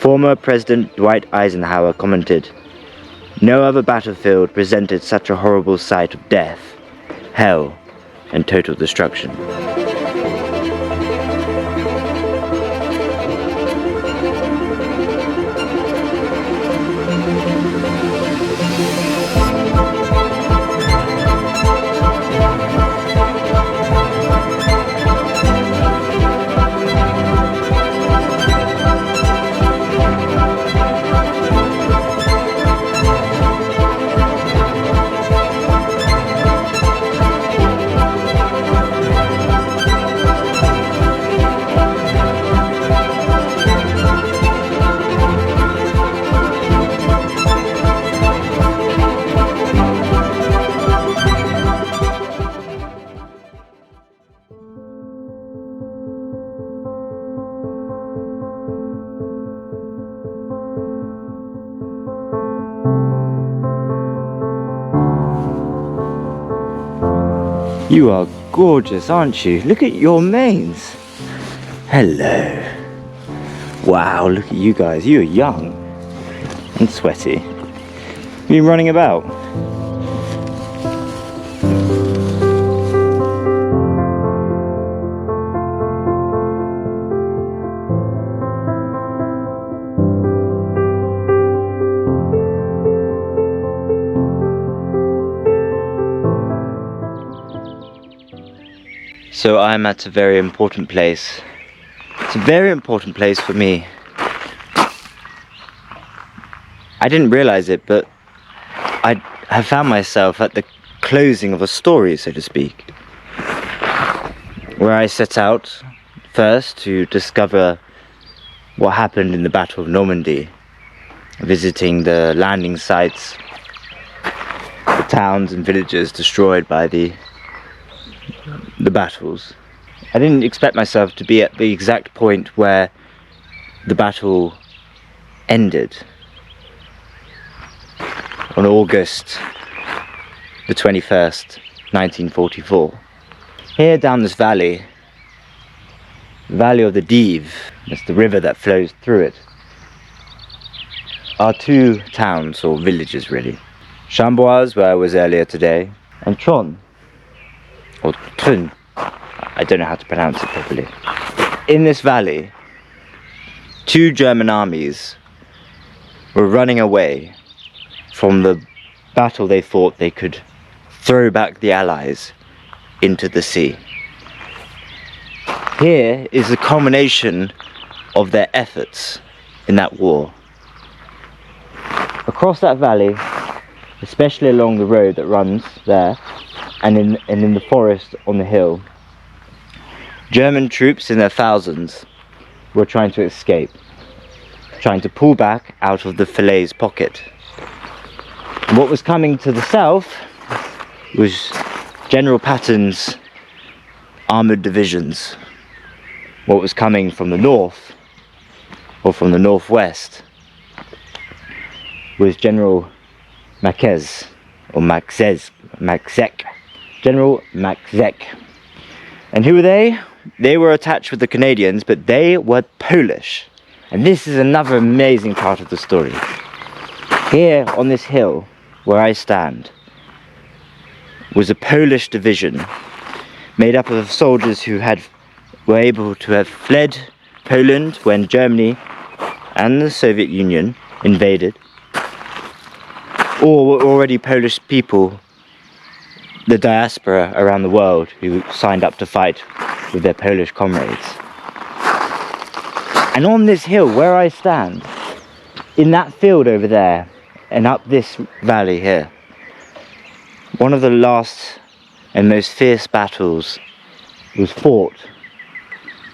Former President Dwight Eisenhower commented, "No other battlefield presented such a horrible sight of death, hell, and total destruction." You are gorgeous, aren't you? Look at your manes. Hello. Wow, look at you guys. You are young and sweaty. You've been running about. So I'm at a very important place. It's a very important place for me. I didn't realize it, but I have found myself at the closing of a story, so to speak, where I set out first to discover what happened in the Battle of Normandy, visiting the landing sites, the towns and villages destroyed by the battles. I didn't expect myself to be at the exact point where the battle ended on August the 21st, 1944. Here down this valley, the valley of the Dives, that's the river that flows through it, are two towns or villages really. Chambois, where I was earlier today, and Tron, or Trun, I don't know how to pronounce it properly. In this valley, two German armies were running away from the battle they thought they could throw back the Allies into the sea. Here is the culmination of their efforts in that war. Across that valley, especially along the road that runs there, and in the forest on the hill, German troops in their thousands were trying to escape, trying to pull back out of the Folly's pocket. And what was coming to the south was General Patton's armoured divisions. What was coming from the north, or from the northwest, was General Maxez, or Maxek. General Maxek. And who were they? They were attached with the Canadians, but they were Polish. And this is another amazing part of the story. Here on this hill where I stand was a Polish division made up of soldiers who were able to have fled Poland when Germany and the Soviet Union invaded, or were already Polish people, the diaspora around the world, who signed up to fight with their Polish comrades. And on this hill where I stand, in that field over there and up this valley here, one of the last and most fierce battles was fought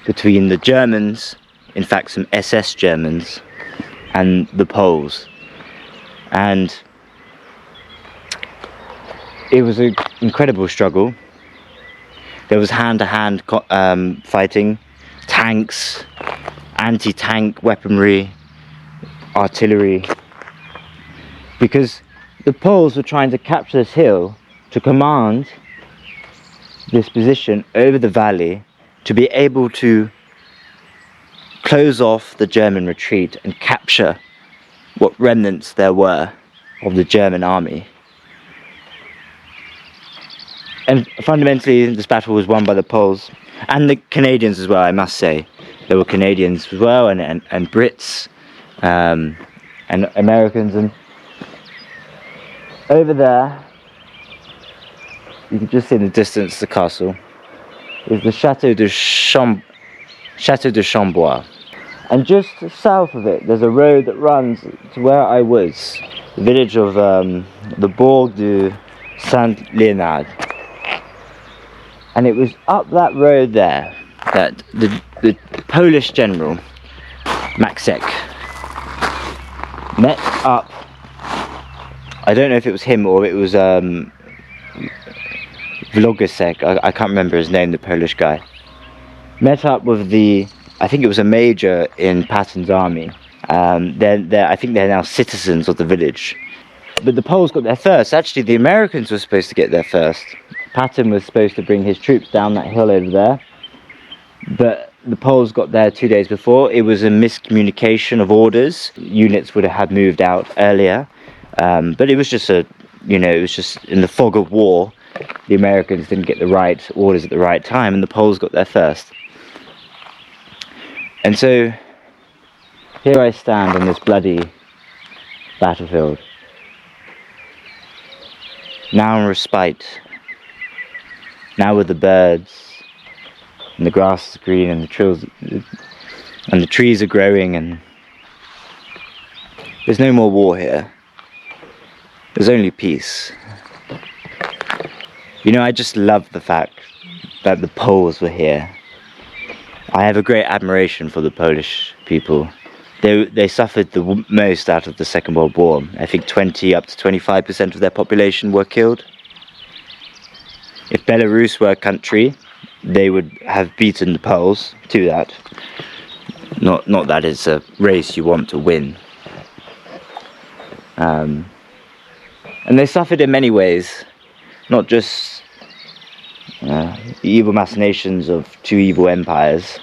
between the Germans, in fact some SS Germans, and the Poles. And it was an incredible struggle. There was hand-to-hand fighting, tanks, anti-tank weaponry, artillery, because the Poles were trying to capture this hill to command this position over the valley, to be able to close off the German retreat and capture what remnants there were of the German army. And fundamentally, this battle was won by the Poles and the Canadians as well, I must say. There were Canadians as well, and Brits, and Americans. And over there, you can just see in the distance the castle, is the Chateau de Chambois. And just south of it, there's a road that runs to where I was, the village of the Bourg de Saint-Léonard. And it was up that road there that the Polish general, Maczek, met up. I don't know if it was him or it was Vlogosek, I can't remember his name, the Polish guy. Met up with I think it was a major in Patton's army. I think they're now citizens of the village. But the Poles got there first. Actually, the Americans were supposed to get there first. Patton was supposed to bring his troops down that hill over there. But the Poles got there 2 days before. It was a miscommunication of orders. Units would have moved out earlier. But it was just it was just in the fog of war. The Americans didn't get the right orders at the right time, and the Poles got there first. And so, here I stand on this bloody battlefield. Now in respite. Now with the birds, and the grass is green, and the trees are growing, and there's no more war here. There's only peace. You know, I just love the fact that the Poles were here. I have a great admiration for the Polish people. They suffered the most out of the Second World War. I think 20 up to 25% of their population were killed. If Belarus were a country, they would have beaten the Poles to that. Not that it's a race you want to win. And they suffered in many ways, not just the evil machinations of two evil empires,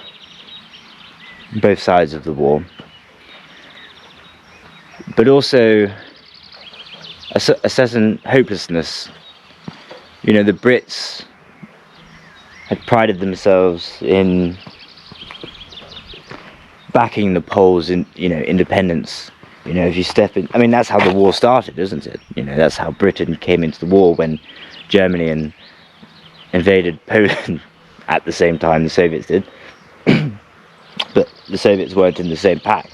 both sides of the war, but also a certain hopelessness. You know, the Brits had prided themselves in backing the Poles in, independence. You know, if you step in, I mean, that's how the war started, isn't it? You know, that's how Britain came into the war, when Germany invaded Poland at the same time the Soviets did. But the Soviets weren't in the same pack.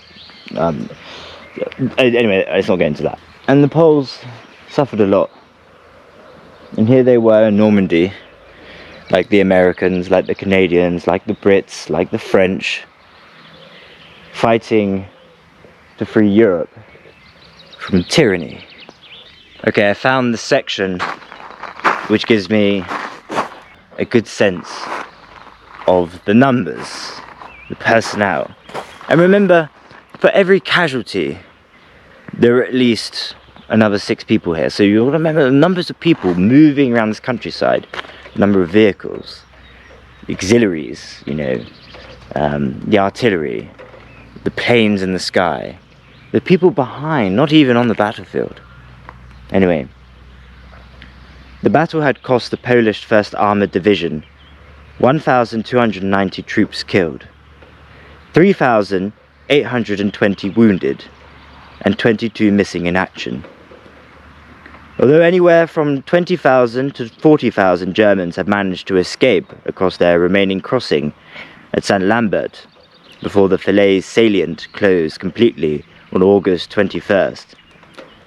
Anyway, let's not get into that. And the Poles suffered a lot. And here they were in Normandy, like the Americans, like the Canadians, like the Brits, like the French, fighting to free Europe from tyranny. Okay, I found the section which gives me a good sense of the numbers, the personnel. And remember, for every casualty, there are at least another 6 people here. So you'll remember the numbers of people moving around this countryside, the number of vehicles, the auxiliaries, the artillery, the planes in the sky, the people behind, not even on the battlefield. Anyway, the battle had cost the Polish 1st Armoured Division 1,290 troops killed, 3,820 wounded, and 22 missing in action. Although anywhere from 20,000 to 40,000 Germans had managed to escape across their remaining crossing at St. Lambert before the Falaise salient closed completely on August 21st,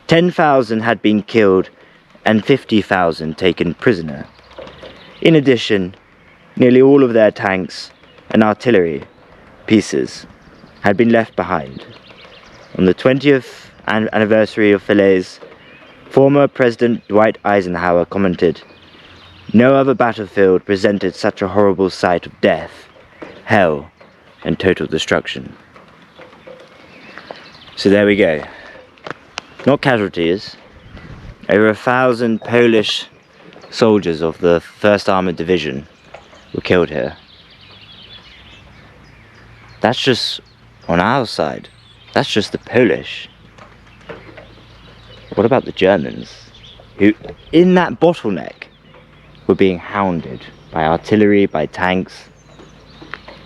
10,000 had been killed and 50,000 taken prisoner. In addition, nearly all of their tanks and artillery pieces had been left behind. On the 20th anniversary of Falaise, former President Dwight Eisenhower commented, "No other battlefield presented such a horrible sight of death, hell, and total destruction." So there we go. Not casualties. Over 1,000 Polish soldiers of the 1st Armoured Division were killed here. That's just on our side. That's just the Polish. What about the Germans, who, in that bottleneck, were being hounded by artillery, by tanks,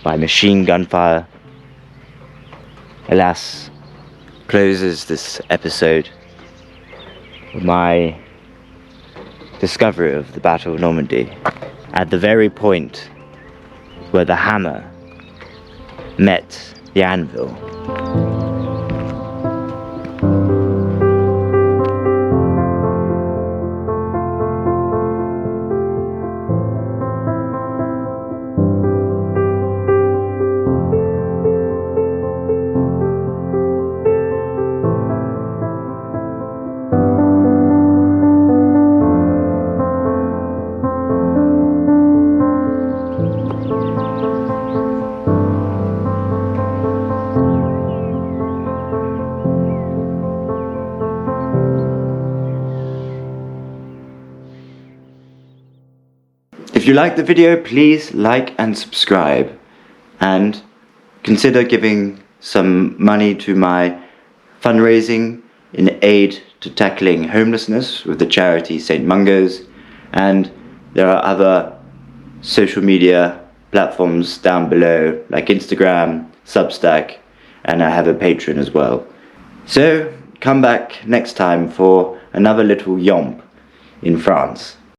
by machine gun fire? Alas, closes this episode with my discovery of the Battle of Normandy at the very point where the hammer met the anvil. If you like the video, please like and subscribe, and consider giving some money to my fundraising in aid to tackling homelessness with the charity St. Mungo's, and there are other social media platforms down below like Instagram, Substack, and I have a Patreon as well. So come back next time for another little yomp in France.